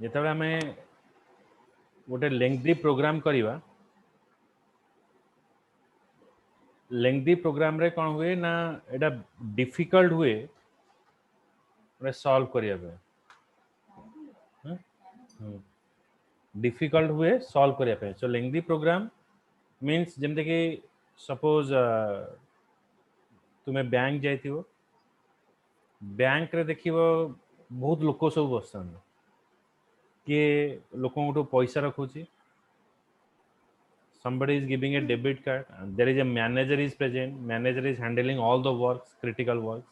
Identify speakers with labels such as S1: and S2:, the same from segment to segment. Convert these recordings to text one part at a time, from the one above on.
S1: जेतबे हमें गोटे lengthy programme करिवा lengthy programme रे कौन हुए ना एटा डिफिकल्ट हुए सॉल्व करिया पे डिफिकल्ट हुए सॉल्व करिया पे सो लेंथी प्रोग्राम मीन्स जेमते कि सपोज तुम्हें बैंक जाइथिबो बैंक रे देखिबो बहुत लोक सब बसन किए लोकों पैसा रखुची somebody is giving a debit card and there is a manager is present, manager is handling all the works, critical works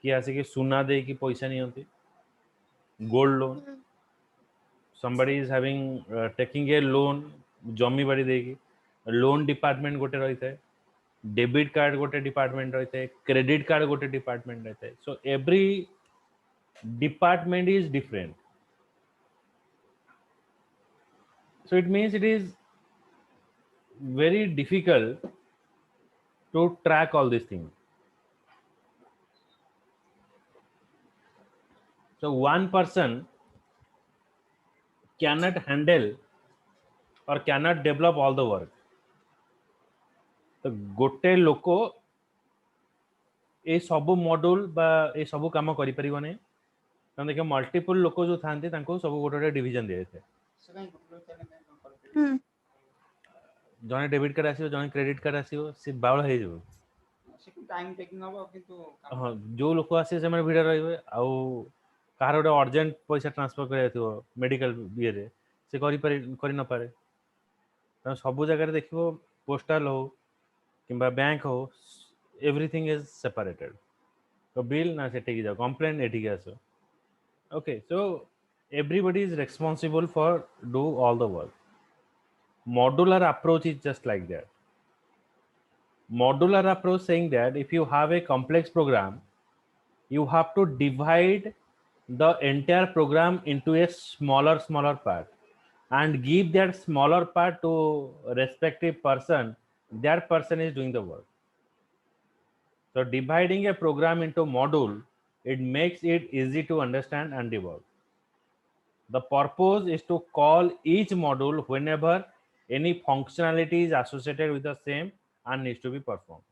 S1: कि आसे कि सुना दे कि पैसा नहीं होती gold loan, somebody is having taking a loan जमी बाड़ी देगी लोन डिपार्टमेंट गोटे रही है डेबिट कार्ड गोटे डिपार्टमेंट रही है क्रेडिट कार्ड गोटे डिपार्टमेंट रही है so every department is different so it means it is very difficult to track all these things. So one person cannot handle or cannot develop all the work. तो गोटे लोक ए सबु module बा ए सबु काम करि परिबने त देखो मल्टीपल लोक जो थांते तांको सब गोटे डिवीजन दिए थे जने डेबिट कार्ड आसीबो जने क्रेडिट कार्ड आसीबो से बावळ हे जो
S2: टाइम टेकिंग हबो किंतु
S1: हां जो लोक आसी से माने भिडा रहिबे आउ कार गोटे अर्जेंट पैसा ट्रांसफर कर जाथिबो मेडिकल बिए रे से करि न पारे त सब जगह देखिबो पोस्टल हो किंबा बैंक हो एवरीथिंग इज सेपरेटेड तो बिल ना सेठी की जाओ कंप्लेंट एठी के आसो okay so everybody is responsible for do all the work modular approach is just like that modular approach saying that if you have a complex program you have to divide the entire program into a smaller part and give that smaller part to respective person that person is doing the work so dividing a program into module it makes it easy to understand and debug. The purpose is to call each module whenever any functionality is associated with the same and needs to be performed.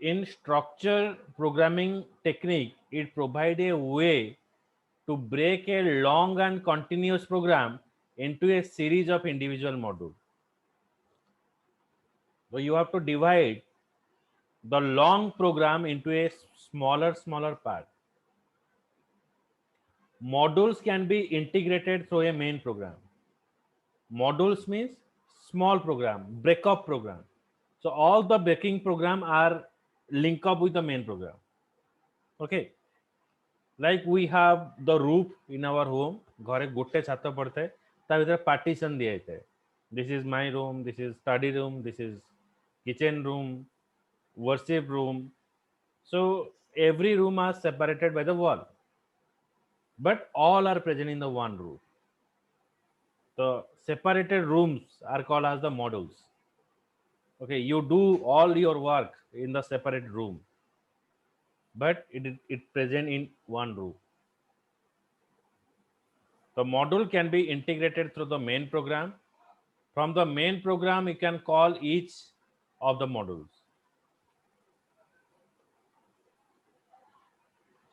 S1: In structure programming technique, it provides a way to break a long and continuous program into a series of individual modules. So you have to divide the long program into a smaller part. Modules can be integrated through a main program. Modules means small program, breakup program. So all the breaking program are linked up with the main program. Okay. Like we have the roof in our home. घरे गोटे छात पड़ता है ता भीतर partition दिया जाता है. This is my room, this is study room, this is kitchen room, worship room. So every room are separated by the wall, but all are present in the one room. The separated rooms are called as the modules. Okay, you do all your work in the separate room, but it present in one room. The module can be integrated through the main program. From the main program, you can call each of the modules.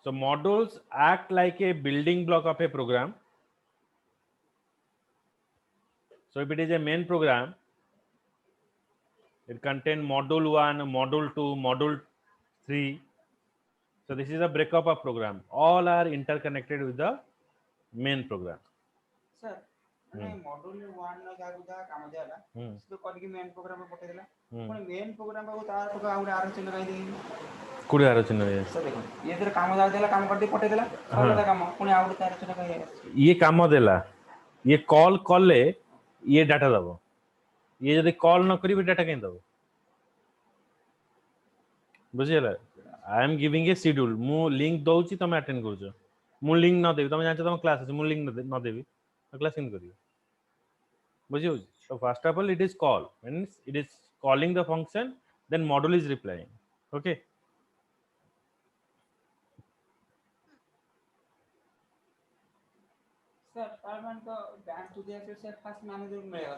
S1: So modules act like a building block of a program. So if it is a main program, it contains module 1, module 2, module 3. So this is a breakup of program. All are interconnected with the main program.
S2: Sir, module 1 ना क्या कुछ काम दिया ला तो कौन की main program में पटे दिला कौन main program में वो तार तो आउट आर चिन्ह कहीं दी
S1: कुड़ी आर चिन्ह है
S2: सर देखो ये इधर काम दिया दिला काम कर दी पटे दिला और लगा काम कौन आउट तार चिन्ह कहीं है
S1: ये काम देला ये कॉल कले ये डाटा दबो ये यदि कॉल न करी डाटा कहीं दबो बुझिला I am giving a schedule मु लिंक दउची तमे अटेंड करजो मु लिंक न देबी तमे जानछ तम क्लास अछि मु लिंक न देबी क्लास इन करियो बुझियो so first of all it is call means it is calling the function then module is replying okay
S2: sir तार मान तो बैंक टू दिया से फास्ट मैनेजर मिलेगा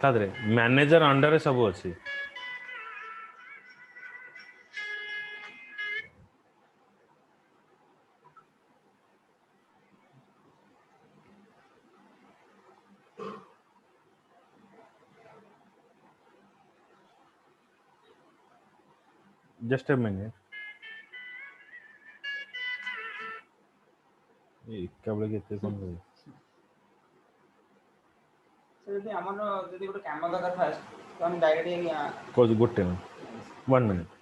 S1: तादरे मैनेजर अंडर सब अच्छी जस्ट अ मिनट कबले केते कोन करे
S2: सर यदि हमर यदि गोटे काम दरकार फास्ट तो हम डायरेक्ट
S1: कोज गुड 1 मिनट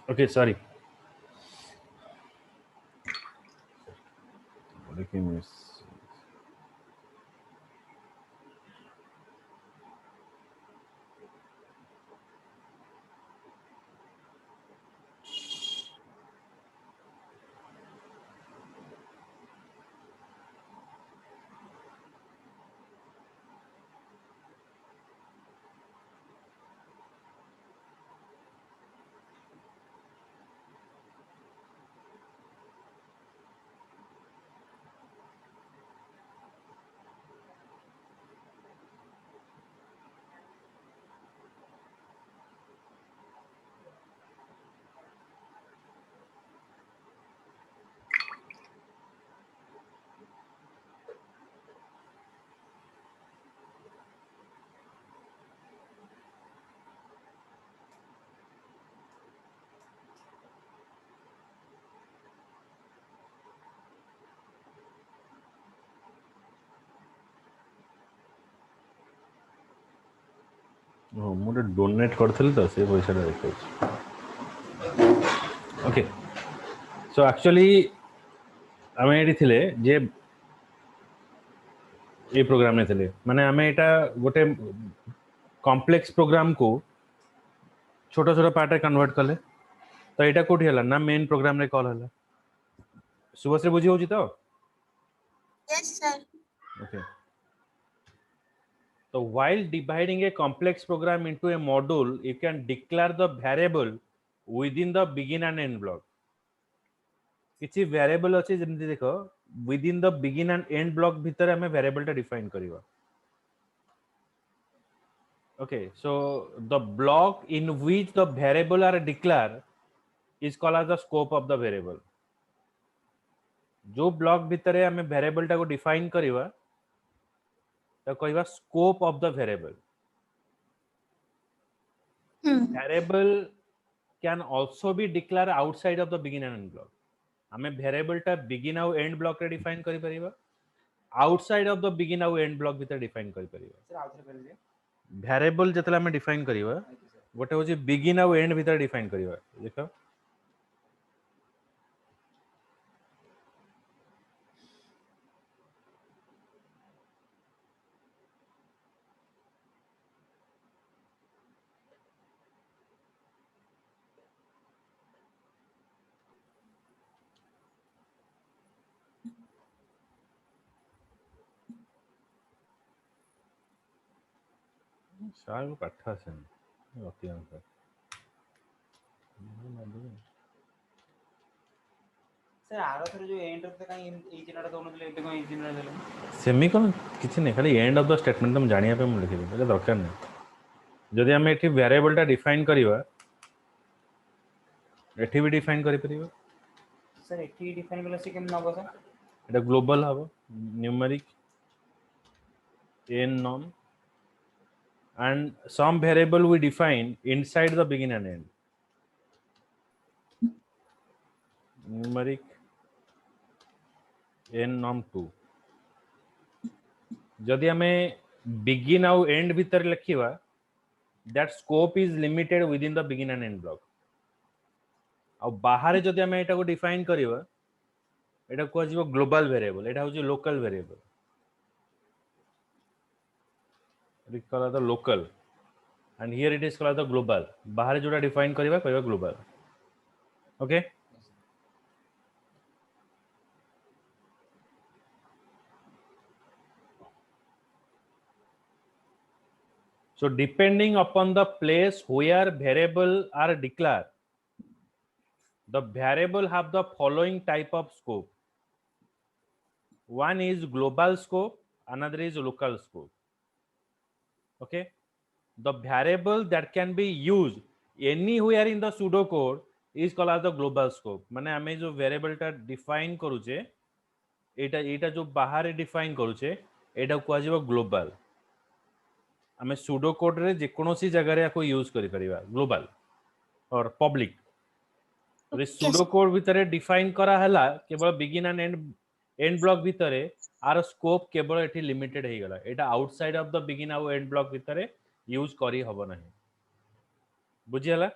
S1: ओके सॉरी मुझे डोनेट करथिल तो से पैसा देखै ओके सो एक्चुअली आमे एठी थिले जे ए प्रोग्राम ने थिले माने आमे एटा गोटे कॉम्प्लेक्स प्रोग्राम को छोटा छोटा पार्ट रे कन्वर्ट कले तो एटा कोठी हला ना मेन प्रोग्राम रे कॉल हला सुबह से बुझी होची तो
S3: Yes, sir.
S1: okay so while dividing a complex program into a module you can declare the variable within the begin and end block किछि वेरिएबल अछि जेमति देखो within the begin and end block भितर हमें वेरिएबल टा define करिवा okay so the block in which the variable are declared is called as the scope of the variable जो block भितर हमें variable टा को डिफाइन करिवा तो कहवा scope of the variable variable can also be declared outside of the begin and end block हमें variable टा begin और end block रे डिफाइन करि परिबा outside of the begin और end block भीतर डिफाइन करि परिबा
S2: सर आउथरे कहले
S1: वेरिएबल जतला हमें डिफाइन करिबा गोटे होची begin और end भीतर डिफाइन करिबा देखो सार को पाठा से अति अंक
S2: सर आरथरे जो एंड ऑफ द काई ए चिन्हटा दोनों एते कोन ए चिन्हटा देले
S1: सेमी कोन किछि नै खाली एंड ऑफ द स्टेटमेंट तुम जानिया पे मु लिखि दे दरकार नै जदि हम एठी वेरिएबल टा डिफाइन करिवा एठी भी डिफाइन करि परिबा
S2: सर एठी डिफाइन करले से केम नबो सर
S1: एटा ग्लोबल हबो numeric n norm and some variable we define inside the begin and end numeric n norm 2 जदि हमें begin और end भीतर लिखिवा that scope is limited within the begin and end block और बाहर जदि हमें एटा को डिफाइन करिवा एटा को जीवो ग्लोबल वेरिएबल एटा होची local variable it is called the local and here it is called the global बाहर जोटा डिफाइन करिवा कहबा global okay so depending upon the place where variable are declared the variable have the following type of scope one is global scope another is local scope okay the variable that can be used anywhere in the pseudocode is called as the global scope माने हमें जो variable टा define करूचे एटा जो बाहर define करूचे एटा को आजिबो global हमें pseudocode रे जे कोनोसी जगह रे को यूज करि परिबा ग्लोबल और पब्लिक रे pseudocode भितरे डिफाइन करा हला केवल बिगिन एंड एंड ब्लॉक भितरे आर स्कोप केवल एठी लिमिटेड हे गला एटा आउटसाइड ऑफ द बिगिन और एंड ब्लॉक भितरे यूज करी हबो नाही बुझी हला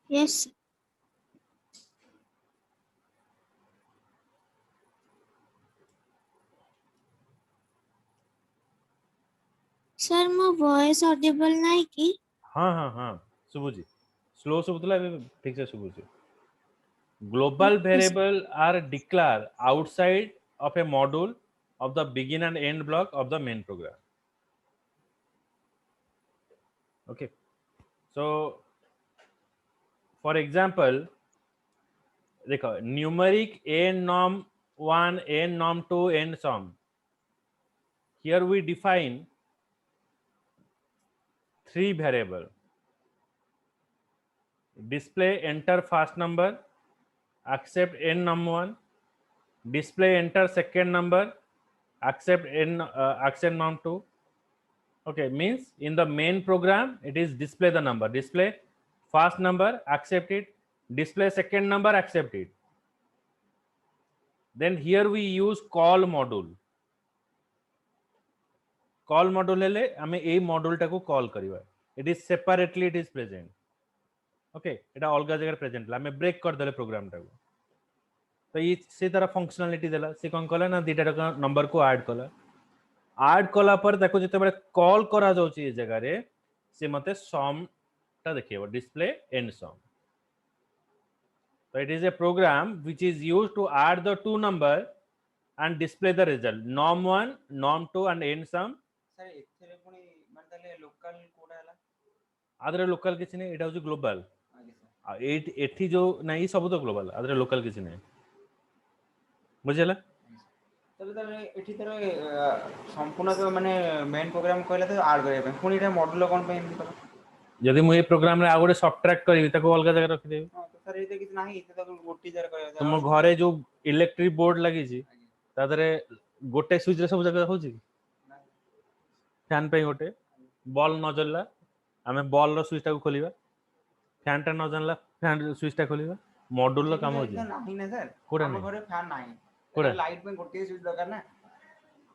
S3: Yes. Sir, my voice audible nahi ki?
S1: हां हां हां सुबुजी स्लो सुबुतला ठीक से सुबुजी global variable are declared outside of a module of the begin and end block of the main program okay so for example देखो numeric n norm 1 n norm 2 n sum here we define three variable display enter first number accept n num 1 display enter second number accept accept num 2 okay means in the main program it is display the number display first number accept it display second number accept it then here we use call module call module हेले आमे ए module टाको call करबा it is separately it is present okay एटा अलग जगह present ला हमें break कर देले programme टाको तो ये से तरह फंक्शनलिटी देला से कोन कला ना दीटा नंबर को ऐड कला पर ताको जते बेले कॉल करा जाउची ए जगह रे से मते सम ता देखियो display and some so it is a program which is used to add the two number and display the result norm1 norm2 and end sum
S2: sir एथरे पुनी माने ताले लोकल कोडा हला
S1: आदरे लोकल किछि नै एटा होची ग्लोबल
S2: आगे सर
S1: आ एठी जो नै सब तो ग्लोबल आदरे लोकल किछि नै बुझिला
S2: तबे ताले एठी तरे संपूर्ण तो माने मेन प्रोग्राम कहला तो ऐड करे पे पुनी एटा मॉड्यूल कोन पे एमती करा
S1: यदि मु ए प्रोग्राम रे आगोडे सब्ट्रैक्ट करी ताको अलग जगह रखि देबी
S2: हां तो सर एते किछ नाही एते तो गोटी जर करे
S1: तुम घरे जो इलेक्ट्रिक बोर्ड लगी छी तादरे गोटे स्विच रे सब जगह होची फैन पे गोटे बॉल न जलला आमे बॉल रो स्विच टा को खोलिबा फैन टा न जानला फैन स्विच टा खोलिबा मॉड्यूल रो काम होची
S2: नाही ना सर
S1: कोडा
S2: हम
S1: नहीं
S2: घरे फैन नाही
S1: कोडा
S2: लाइट में गोटी स्विच दरकार ना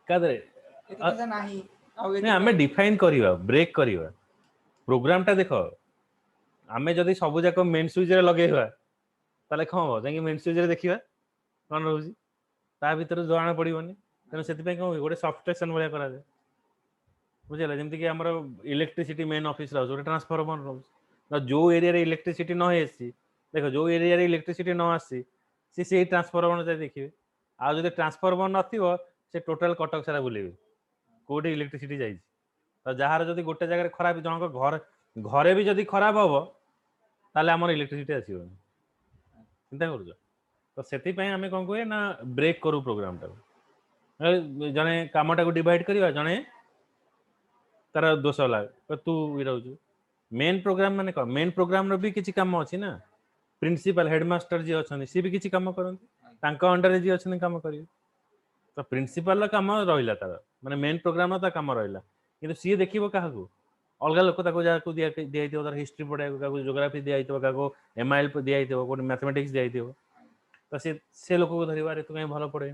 S1: कादरे
S2: एते तो नाही आ
S1: नहीं आमे डिफाइन करिबा ब्रेक करिबा प्रोग्राम टा देखो आमे जदी सब जाक मेन स्विच रे लगेबा ताले खम हो जाई मेन स्विच रे देखिबा कोन रहउची ता भीतर जाना पड़िबनी तने सेति पे कोन गोटे सबस्टेशन भलिया करा दे बुझिला जेमति कि हमर इलेक्ट्रिसिटी मेन ऑफिस रहउछ गोटे ट्रांसफार्मर रहउछ ना जो एरिया रे इलेक्ट्रिसिटी न हेसी देखो जो एरिया रे इलेक्ट्रिसिटी न आसी से ट्रांसफार्मर जाय देखिबे आ जदि ट्रांसफार्मर नथिबो से टोटल कटक सारा बुलेबे कोडी इलेक्ट्रिसिटी जाई तो जहार जदि गोटे जगह खराब जनक घर घरे भी जदि खराब हबो ताले हमर इलेक्ट्रिसिटी आसीबो चिंता करूछ तो सेति पय हमें कोन कोए ना ब्रेक करू प्रोग्राम टा जने कामटा को डिवाइड करिवा जने तार दोष ला तो तू रहउछ मेन प्रोग्राम माने को मेन प्रोग्राम रो भी किछि काम अछि ना प्रिंसिपल हेडमास्टर जी अछन सी भी किछि काम करन तांका अंडर रे जी अछन काम करियो तो प्रिंसिपल ला काम रहिला तार माने मेन प्रोग्राम ता काम रहिला किंतु सी देखिबो काहा को अलग लोक ताको जा को दिया दिया तार हिस्ट्री पढ़ा को ज्योग्राफी दिया को एमआईएल दिया को मैथमेटिक्स दिया तो से लोक को धरिबा रे तो कहीं भलो पड़े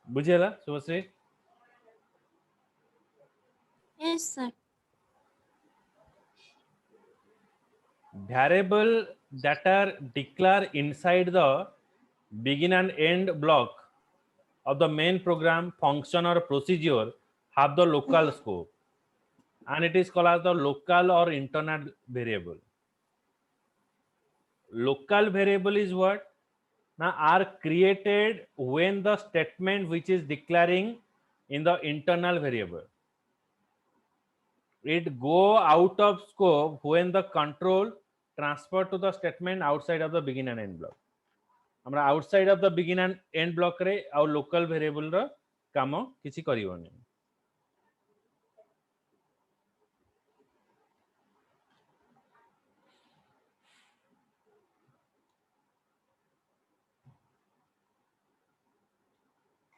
S1: बुझिला सुश्री
S3: Yes, sir.
S1: variable that are declared inside the begin and end block of the main program function or procedure have the local scope and it is called as the local or internal variable. Local variable is what now are created when the statement which is declaring in the internal variable it go out of scope when the control transfer to the statement outside of the begin and end block. हमरा outside of the begin and end block रे और local variable रो काम किछि करिवोनी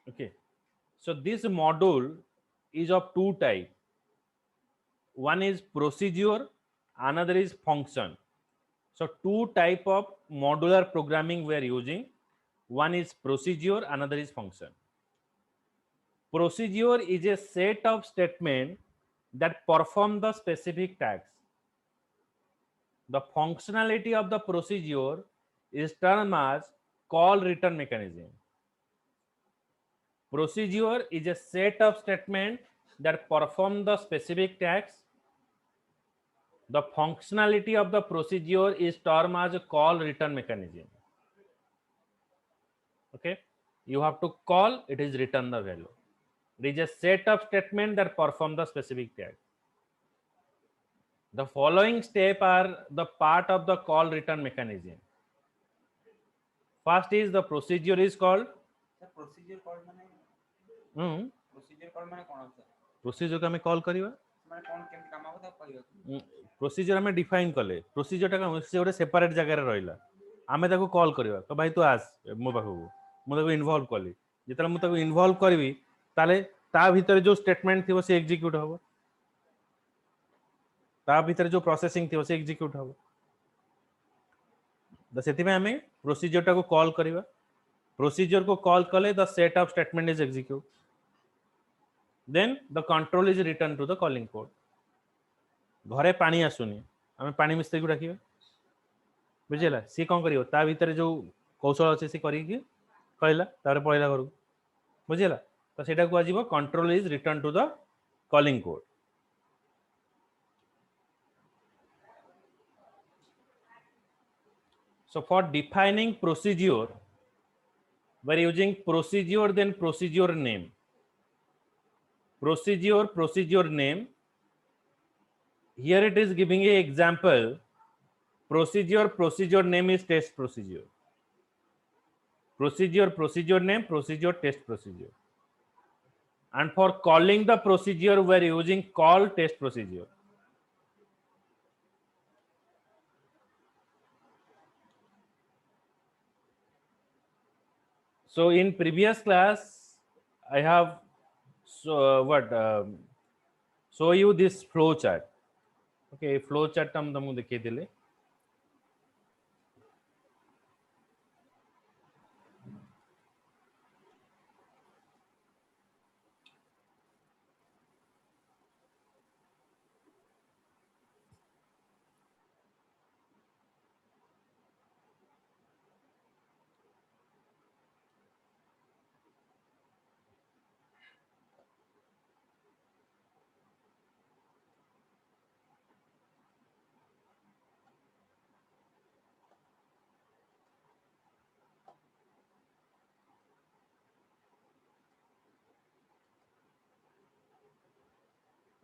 S1: okay so this module is of two type one is procedure another is function so two type of modular programming we are using one is procedure another is function procedure is a set of statement that perform the specific task the functionality of the procedure is termed as call return mechanism procedure is a set of statement that perform the specific task the functionality of the procedure is termed as a call return mechanism okay you have to call it is return the value it is a set of statement that perform the specific task the following step are the part of the call return mechanism first is the procedure is called
S2: sir procedure call माने
S1: हम्म
S2: procedure call माने कोन sir
S1: procedure का हमें call करिवा
S2: माने कोन केम काम होता कहियो
S1: procedure हमें define कले प्रोसीजर टा से गोटे सेपरेट जगह रे रहिला आमे ताको कॉल करिवा तो भाई तू आस मो पाखो मो ताको इन्वॉल्व कली जेतला मो ताको इन्वॉल्व करबी ताले ता भीतर जो स्टेटमेंट थिबो से एग्जीक्यूट होबो ता भीतर जो प्रोसेसिंग थिबो से एग्जीक्यूट होबो द सेति में हमें प्रोसीजर टा को कॉल करिवा प्रोसीजर को कॉल कले the set of statement is execute then the control is returned to the calling port. घरे पानी आसुनी आम पानी मिस्त्री को डाकिबा बुझिला सी कौन करियो ता भीतर जो कौशल अच्छे सी करिकी कहला तारे पळेला घर बुझिला तो सेटा को आजीबो control is return to the calling code. So for defining procedure, we're using procedure then procedure name. Procedure name. Here it is giving a example. Procedure name is test procedure. Procedure name, procedure test procedure. And for calling the procedure, we're using call test procedure. So in previous class, I have show you this flow chart. Okay, flow chart हम तुमको दिखे दिले.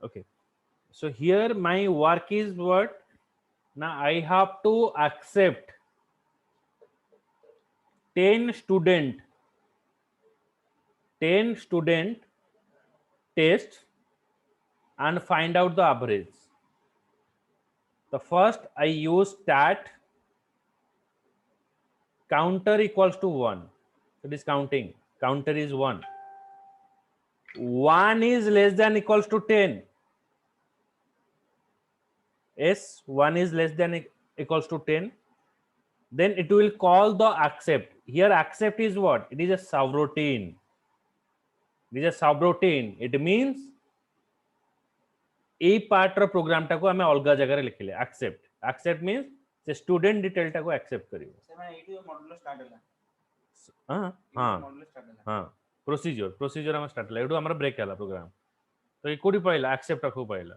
S1: Okay, so here my work is what? Now I have to accept 10 student test and find out the average. The first I use stat counter equals to 1. It is counting. Counter is 1. 1 is less than equals to 10. Yes, 1 is less than equals to 10. Then it will call the accept. Here accept is what? It is a subroutine. It is a subroutine. It means a part of program टाको हमें अलग जगह रे लिखिले accept means से student detail टाको accept करियो
S2: से माने एटू मॉड्यूल स्टार्ट होला
S1: हां
S2: मॉड्यूल स्टार्ट होला
S1: हां प्रोसीजर हम स्टार्ट होला एटू हमरा ब्रेक होला प्रोग्राम तो ये कोडी पाइला accept टाको पाइला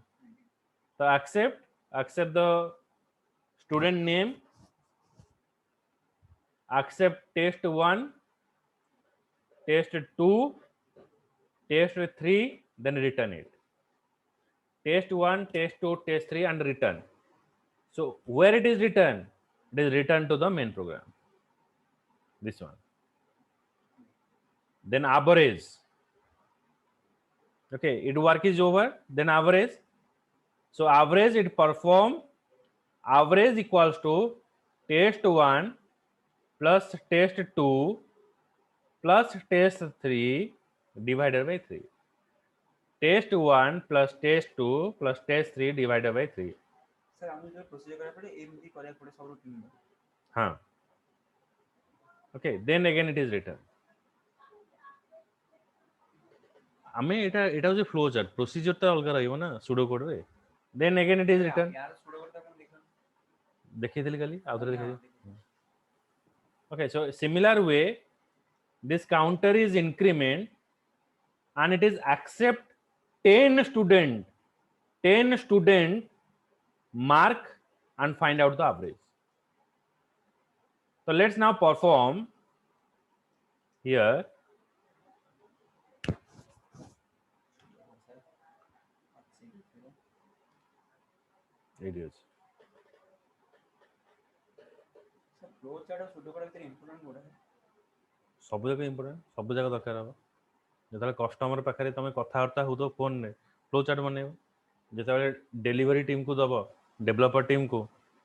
S1: तो accept the student name, accept test 1, test 2, test 3, then return it. Test 1, test 2, test 3 and return. So where it is written? It is returned to the main program. This one. Then average. Okay, its work is over. Then average. So average it perform. Average equals to test 1 plus test 2 plus test 3 divided by 3. Test 1 plus test 2 plus test 3 divided by 3.
S2: Sir हम जो procedure करा पड़े MD करे पड़े सब routine में
S1: हाँ. Okay, then again it is written. हमें इटा जो फ्लो चार्ट प्रोसीजर तो अलग रहियो ना सुडो कोड रे. Then again it is written.
S2: यार सुडो कोड अपन देखो
S1: देखी थी खाली आउटर देखी. Okay, so similar way this counter is increment and it is accept 10 student mark and find out the average. So let's now perform here. It is.
S2: Sir flow chart और pseudo code भीतर important code है
S1: सब जगह important सब जगह दरकार हो जेतले customer पाखरे तमे कथावार्ता हो तो फोन ने फ्लो चार्ट बनेबो जेतले डिलीवरी टीम को दबो डेवलपर टीम को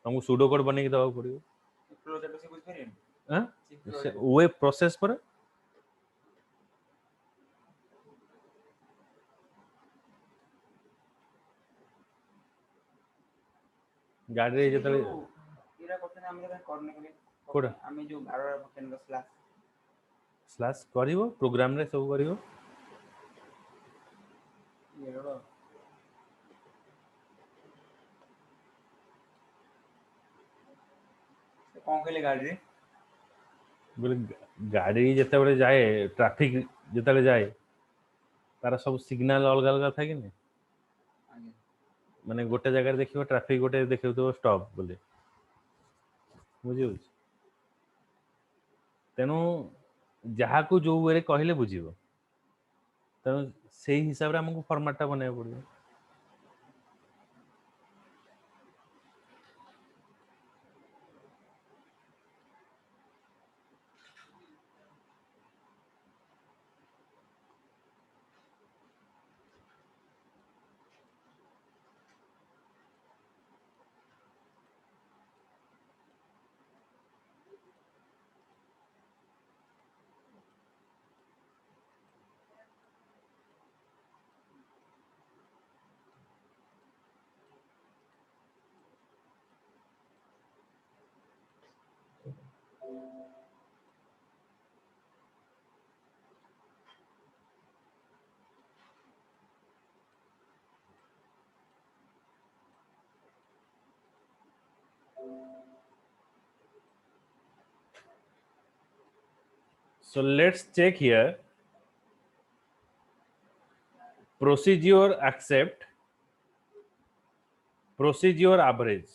S1: तुमको सुडो कोड बने के दबा पड़ियो
S2: फ्लो चार्ट से कुछ करिए
S1: हां वेब प्रोसेस पर गाड़ी रे जेतले
S2: इरा करते हम जरा करने के लिए
S1: कोड
S2: हमें जो 12 बटन का
S1: स्लैश करियो प्रोग्राम रे सब करियो
S2: कौन कहले गाड़ी
S1: बोले गाड़ी जिते जाए ट्रैफिक जिते जाए तार सब सिग्नल अलग अलग था कि नहीं माने गोटे जगह देखियो ट्रैफिक गोटे देखियो स्टॉप बोले बुझी तेणु जहाँ को जो वे कहले बुझीब तेणु से हिसाब से हमको फॉर्मेट बनवाक पड़ो So let's check here. Procedure accept, procedure average.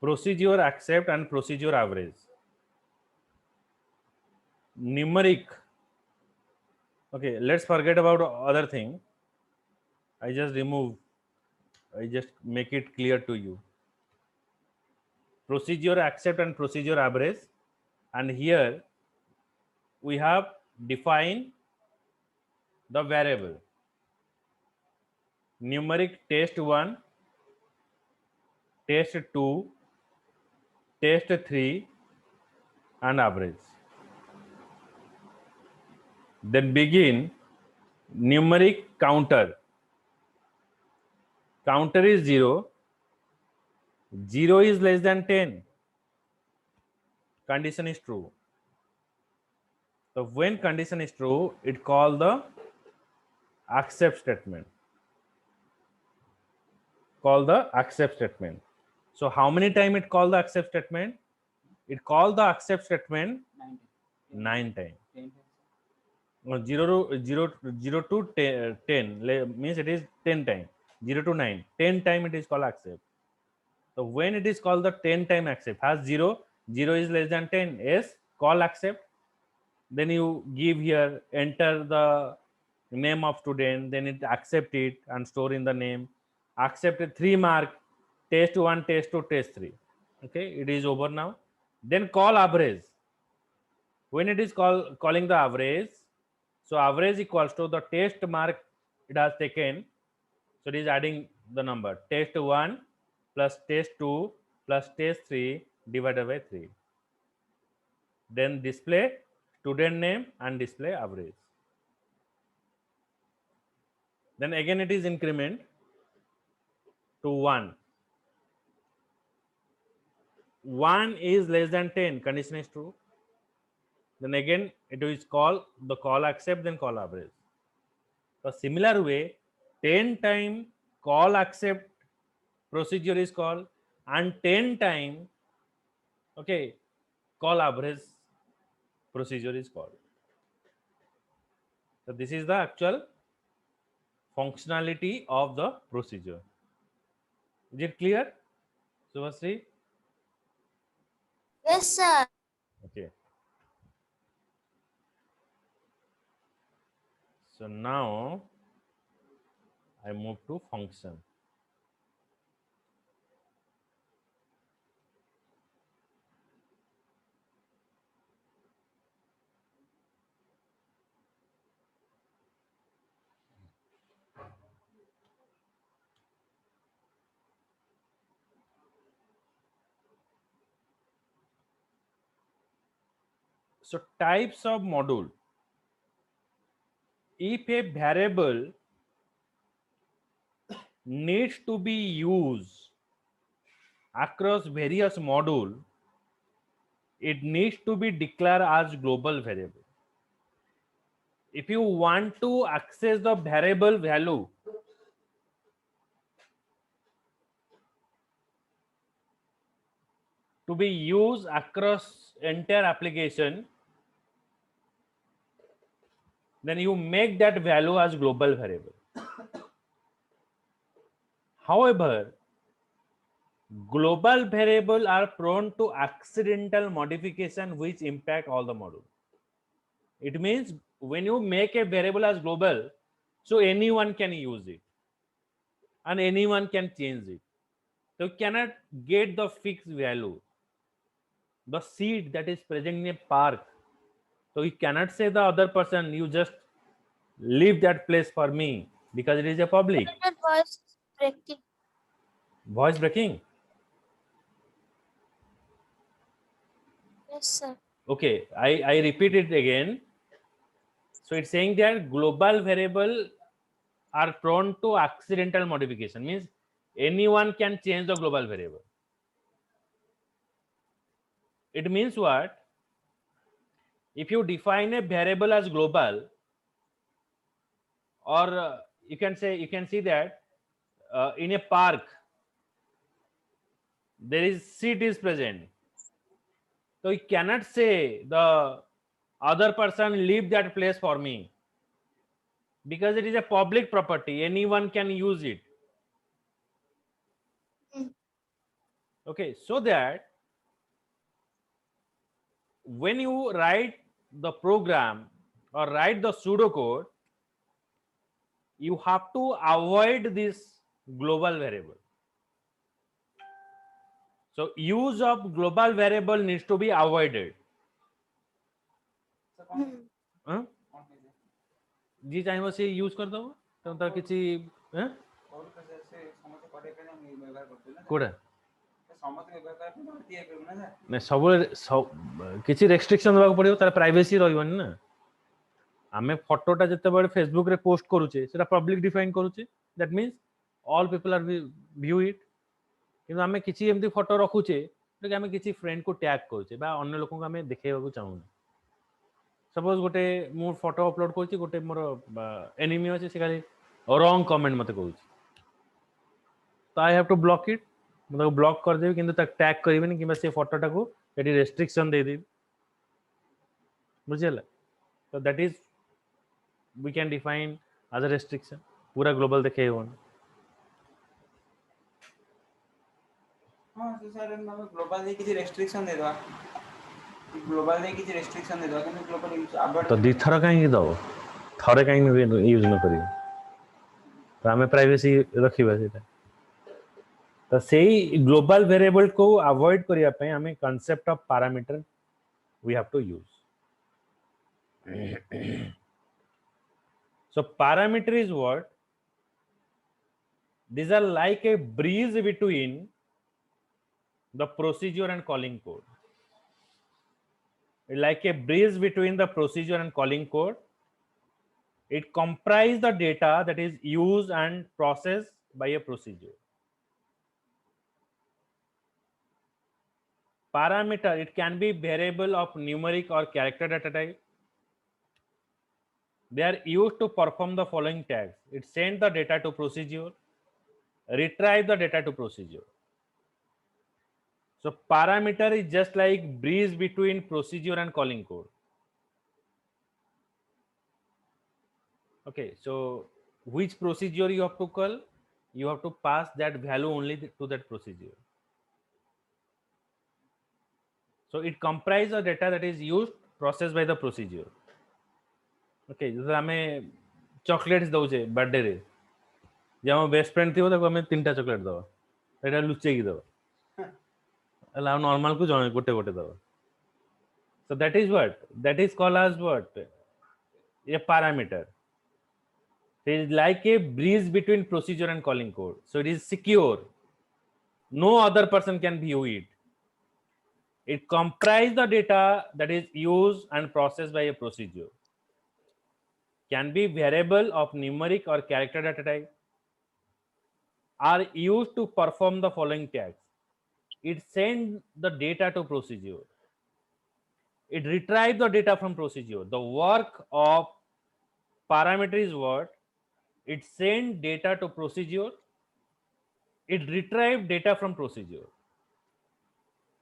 S1: Procedure accept and procedure average. Numeric. Okay, let's forget about other thing. I just make it clear to you. Procedure accept and procedure average. And here we have defined the variable. Numeric test 1, test 2, test 3 and average. Then begin numeric counter. Counter is 0. 0 is less than 10. Condition is true. So when condition is true, it called the accept statement. Call the accept statement. So how many times it called the accept statement? It called the accept statement 9 times. 0 to 10 means it is 10 times. 0 to 9. 10 times it is called accept. So when it is called the 10 time accept, has 0, 0 is less than 10, yes, call accept. Then you give here, enter the name of student, then it accept it and store in the name. Accepted 3 mark, test 1, test 2, test 3. Okay, it is over now. Then call average. When it is calling the average, so average equals to the test mark it has taken. So it is adding the number test 1 plus test 2 plus test 3 divided by 3. Then display student name and display average. Then again it is increment to 1. 1 is less than 10, condition is true. Then again it is call the call accept, then call average. So similar way, 10 time call accept procedure is called and 10 time okay call average procedure is called. So this is the actual functionality of the procedure. Is it clear, Subhasri?
S3: Yes, sir.
S1: Okay. So now I move to function. So types of module. If a variable needs to be used across various module, it needs to be declared as global variable. if you want to access the variable value, to be used across entire application, then you make that value as global variable. However, global variable are prone to accidental modification which impact all the module. It means when you make a variable as global, so anyone can use it and anyone can change it. So you cannot get the fixed value. The seed that is present in a park, so you cannot say the other person, you just leave that place for me because it is a public.
S3: Your voice is breaking.
S1: Voice breaking.
S3: Yes, sir.
S1: Okay, I repeat it again. So it's saying that global variable are prone to accidental modification, means anyone can change the global variable. It means what? If you define a variable as global, or you can see that in a park there is seat is present, so you cannot say the other person leave that place for me because it is a public property, anyone can use it.
S3: Mm.
S1: Okay, so that when you write the program or write the pseudocode, you have to avoid this global variable. So use of global variable needs to be avoided.
S2: So कौन
S1: हाँ?
S2: कौन कैसे
S1: जी चाहिए से use कर दो तो तार किसी हैं
S2: और कैसे से समझ पड़े पे हम व्यवहार करते हैं ना
S1: कोड़ा
S2: समझ व्यवहार करते हैं भारतीय करू ना सर
S1: ने सब किसी रेस्ट्रिक्शन देबा पड़ियो तार प्राइवेसी रहइबन ना आमे फोटोटा जते बड़े फेसबुक रे पोस्ट करूचे सेटा पब्लिक डिफाइन करूचे that means all people are view it किंतु आमे किछि एमती फोटो रखुचे कि आमे किछि फ्रेंड को टैग करूचे बा अन्य लोक को आमे देखेबा को चाहू सपोज गोटे मो फोटो अपलोड करछि गोटे मोर एनिमी अछि से खाली रॉन्ग कमेंट मते कहूछि तो I have to block it मतलब ब्लॉक कर देबी किंतु तक टैग करिबेनी किबा से फोटोटा को एटी रेस्ट्रिक्शन दे देबी बुझियला तो that is we can define as a restriction पूरा ग्लोबल देखे होन
S2: हां तो सर हम ग्लोबल दे किसी रेस्ट्रिक्शन दे दवा ग्लोबल दे किसी रेस्ट्रिक्शन दे दवा कि ग्लोबल यूज अवॉइड
S1: तो दी थर काहे दो थरे काहे यूज न करियो तो हमें प्राइवेसी रखिबा सेटा तो सेही ग्लोबल वेरिएबल को अवॉइड करिया पे हमें concept of parameter we have to use so parameter is what? These are like a bridge between the procedure and calling code. Like a bridge between the procedure and calling code. It comprises the data that is used and processed by a procedure. Parameter, it can be variable of numeric or character data type. They are used to perform the following tasks. It sends the data to procedure, retrieve the data to procedure. So parameter is just like bridge between procedure and calling code. Okay, so which procedure you have to call? You have to pass that value only to that procedure. So it comprises the data that is used, processed by the procedure. Okay, जैसे हमें chocolates दउचे birthday रे जे हम best friend थिबो ताको हमें तीनटा chocolate दबा एटा लुचे की दबा अला नॉर्मल को जण गोटे गोटे दबा so that is that is called as what a parameter. It is like a bridge between procedure and calling code, so it is secure, no other person can view it. It comprises the data that is used and processed by a procedure, can be variable of numeric or character data type, are used to perform the following tasks. It sends the data to procedure, it retrieves the data from procedure. The work of parameter is what? It send data to procedure, it retrieve data from procedure.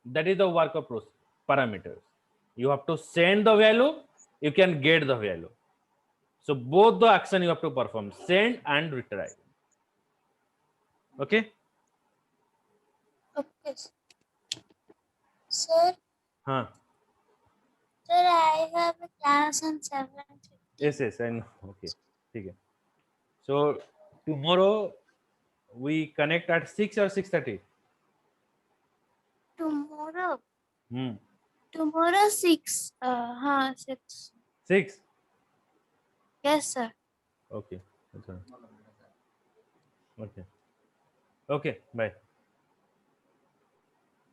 S1: That is the work of parameters. You have to send the value, you can get the value. So both the action you have to perform, send and retrieve. Okay?
S3: Okay. Sir,
S1: Huh.
S3: sir, I have a class on 7:50.
S1: Yes, I know. Okay. Okay. So tomorrow we connect at 6 or 6:30.
S3: Tomorrow.
S1: Hmm.
S3: Tomorrow 6. 6.
S1: 6.
S3: Yes, sir.
S1: Okay. That's all. Okay. Okay. Bye.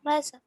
S3: Bye, sir.